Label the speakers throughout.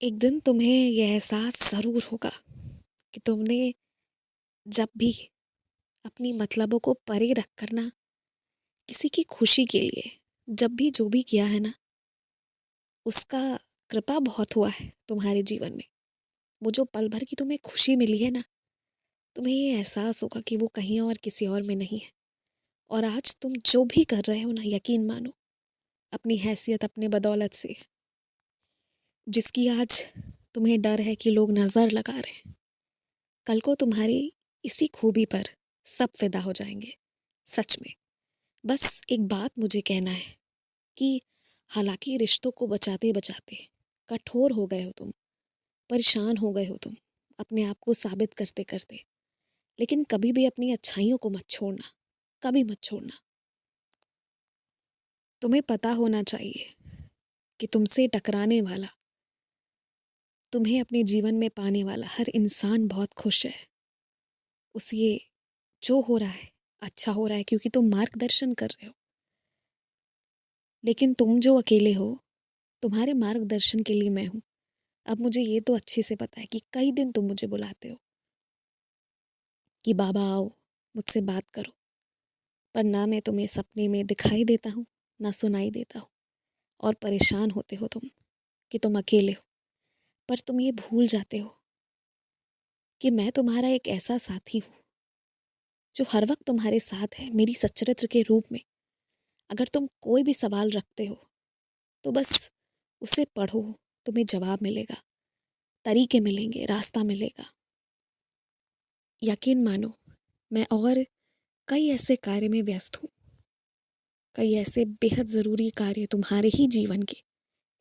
Speaker 1: एक दिन तुम्हें यह एहसास ज़रूर होगा कि तुमने जब भी अपनी मतलबों को परे रख कर ना किसी की खुशी के लिए जब भी जो भी किया है ना उसका कृपा बहुत हुआ है तुम्हारे जीवन में। वो जो पल भर की तुम्हें खुशी मिली है ना, तुम्हें ये एहसास होगा कि वो कहीं और किसी और में नहीं है। और आज तुम जो भी कर रहे हो ना, यकीन मानो अपनी हैसियत अपने बदौलत से, जिसकी आज तुम्हें डर है कि लोग नज़र लगा रहे हैं, कल को तुम्हारी इसी खूबी पर सब फिदा हो जाएंगे। सच में। बस एक बात मुझे कहना है कि हालांकि रिश्तों को बचाते बचाते कठोर हो गए हो तुम, परेशान हो गए हो तुम अपने आप को साबित करते करते, लेकिन कभी भी अपनी अच्छाइयों को मत छोड़ना, कभी मत छोड़ना। तुम्हें पता होना चाहिए कि तुमसे टकराने वाला, तुम्हें अपने जीवन में पाने वाला हर इंसान बहुत खुश है। उसे जो हो रहा है अच्छा हो रहा है क्योंकि तुम मार्गदर्शन कर रहे हो। लेकिन तुम जो अकेले हो, तुम्हारे मार्गदर्शन के लिए मैं हूँ। अब मुझे ये तो अच्छे से पता है कि कई दिन तुम मुझे बुलाते हो कि बाबा आओ, मुझसे बात करो, पर ना मैं तुम्हें सपने में दिखाई देता हूँ, ना सुनाई देता हूँ। और परेशान होते हो तुम कि तुम अकेले हो, पर तुम ये भूल जाते हो कि मैं तुम्हारा एक ऐसा साथी हूँ जो हर वक्त तुम्हारे साथ है, मेरी सच्चरित्र के रूप में। अगर तुम कोई भी सवाल रखते हो तो बस उसे पढ़ो, तुम्हें जवाब मिलेगा, तरीके मिलेंगे, रास्ता मिलेगा। यकीन मानो, मैं और कई ऐसे कार्य में व्यस्त हूँ, कई ऐसे बेहद ज़रूरी कार्य तुम्हारे ही जीवन के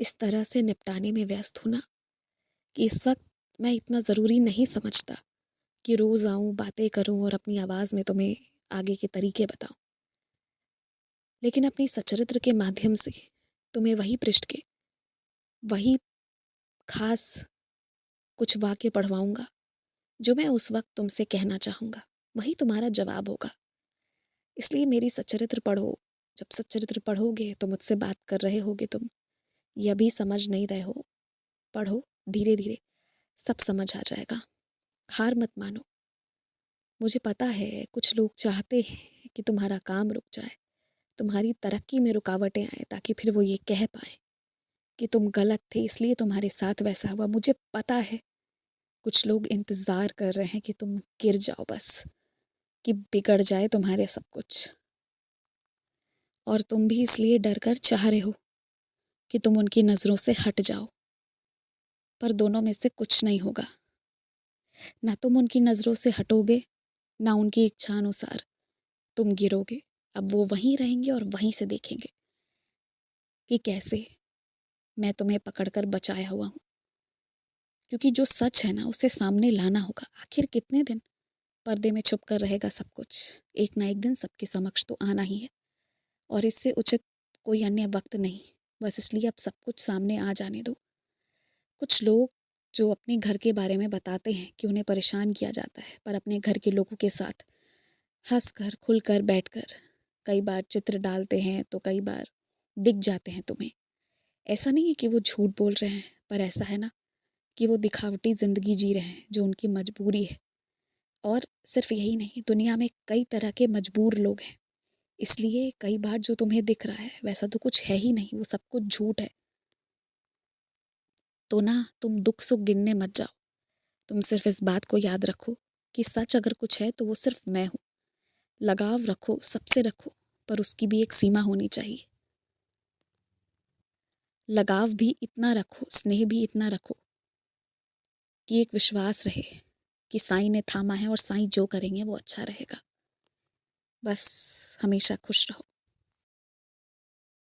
Speaker 1: इस तरह से निपटाने में व्यस्त हूँ ना, कि इस वक्त मैं इतना ज़रूरी नहीं समझता कि रोज़ आऊँ, बातें करूँ और अपनी आवाज़ में तुम्हें आगे के तरीके बताऊँ। लेकिन अपनी सच्चरित्र के माध्यम से तुम्हें वही पृष्ठ के, वही खास कुछ वाक्य पढ़वाऊँगा जो मैं उस वक्त तुमसे कहना चाहूँगा, वही तुम्हारा जवाब होगा। इसलिए मेरी सच्चरित्र पढ़ो। जब सच्चरित्र पढ़ोगे तो मुझसे बात कर रहे होगे तुम, यह भी समझ नहीं रहे हो, पढ़ो, धीरे धीरे सब समझ आ जाएगा। हार मत मानो। मुझे पता है कुछ लोग चाहते हैं कि तुम्हारा काम रुक जाए, तुम्हारी तरक्की में रुकावटें आए, ताकि फिर वो ये कह पाए कि तुम गलत थे इसलिए तुम्हारे साथ वैसा हुआ। मुझे पता है कुछ लोग इंतज़ार कर रहे हैं कि तुम गिर जाओ, बस कि बिगड़ जाए तुम्हारे सब कुछ। और तुम भी इसलिए डर कर चाह रहे हो कि तुम उनकी नज़रों से हट जाओ, पर दोनों में से कुछ नहीं होगा। ना तुम उनकी नज़रों से हटोगे, ना उनकी इच्छा अनुसार तुम गिरोगे। अब वो वहीं रहेंगे और वहीं से देखेंगे कि कैसे मैं तुम्हें पकड़कर बचाया हुआ हूँ। क्योंकि जो सच है ना उसे सामने लाना होगा। आखिर कितने दिन पर्दे में छुप कर रहेगा सब कुछ? एक ना एक दिन सबके समक्ष तो आना ही है, और इससे उचित कोई अन्य वक्त नहीं। बस इसलिए अब सब कुछ सामने आ जाने दो। कुछ लोग जो अपने घर के बारे में बताते हैं कि उन्हें परेशान किया जाता है, पर अपने घर के लोगों के साथ हंस कर, खुल कर, बैठ कर कई बार चित्र डालते हैं, तो कई बार दिख जाते हैं तुम्हें। ऐसा नहीं है कि वो झूठ बोल रहे हैं, पर ऐसा है ना कि वो दिखावटी ज़िंदगी जी रहे हैं जो उनकी मजबूरी है। और सिर्फ यही नहीं, दुनिया में कई तरह के मजबूर लोग हैं। इसलिए कई बार जो तुम्हें दिख रहा है वैसा तो कुछ है ही नहीं, वो सब कुछ झूठ है। तो ना तुम दुख सुख गिनने मत जाओ। तुम सिर्फ इस बात को याद रखो कि सच अगर कुछ है तो वो सिर्फ मैं हूँ। लगाव रखो, सबसे रखो, पर उसकी भी एक सीमा होनी चाहिए। लगाव भी इतना रखो, स्नेह भी इतना रखो कि एक विश्वास रहे कि साईं ने थामा है और साईं जो करेंगे वो अच्छा रहेगा। बस हमेशा खुश रहो।